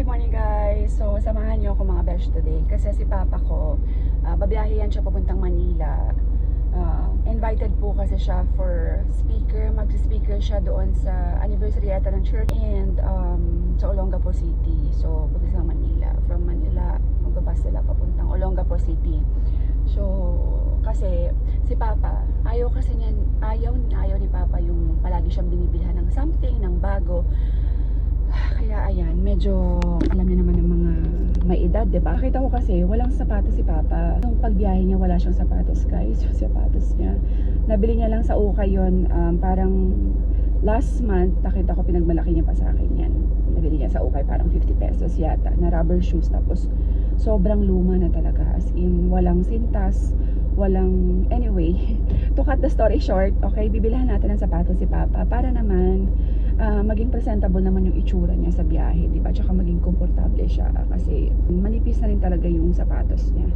Good morning guys! So samahan niyo ako mga besh today kasi si papa ko babiyahe yan siya papuntang Manila. Invited po kasi siya for speaker, mag-speaker siya doon sa anniversary yata ng church and sa Olongapo City. So punta sa Manila, from Manila magbabas sila papuntang Olongapo City. So kasi si papa ayaw ni papa yung palagi siyang binibilhan ng something, ng bago. Kaya ayan, medyo alam niyo naman ng mga may edad, diba? Nakita ko kasi walang sapatos si papa. Nung pagbiyahe niya wala siyang sapatos guys, yung sapatos niya. Nabili niya lang sa Ukay yun, parang last month, nakita ko pinagmalaki niya pa sa akin yan. Nabili niya sa Ukay parang 50 pesos yata, na rubber shoes. Tapos sobrang luma na talaga, as in walang sintas, walang, anyway, to cut the story short, okay, bibilhan natin ng sapatos si papa para naman maging presentable naman yung itsura niya sa biyahe, di ba? Tsaka maging komportable siya kasi manipis na rin talaga yung sapatos niya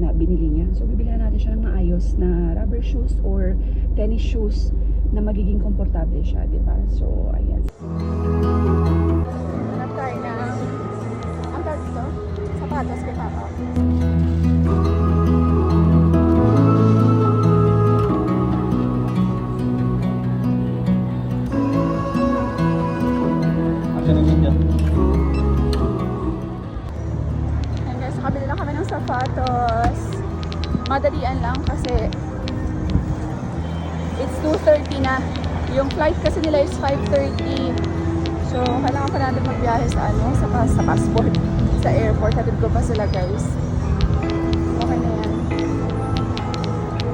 na binili niya. So bibilihan natin siya ng maayos na rubber shoes or tennis shoes na magiging komportable siya, di ba? So ayan. Hanap tayo na ang tawag dito? Sapatos kay papa. Sapatos. Madalian lang kasi it's 2:30 na. Yung flight kasi nila is 5:30. So, kailangan pa natin magbiyahe sa sa passport. Sa airport. Hatid ko pa sila guys. Okay na yan.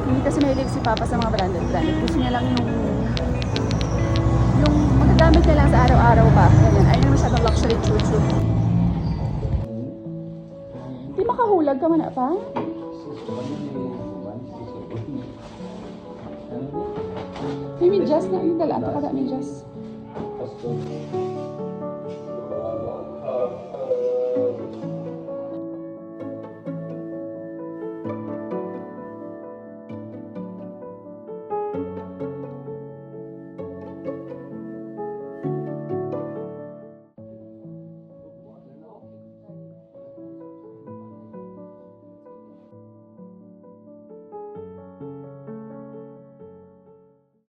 Hindi kasi mahilig si papa sa mga branded. Gusto niya lang yung magagamit niya lang sa araw-araw ba. Ganyan. Ayun naman masyadong luxury chuchu. Di makahulag ka man na pa? May medyas na yung dala. Ito kada medyas.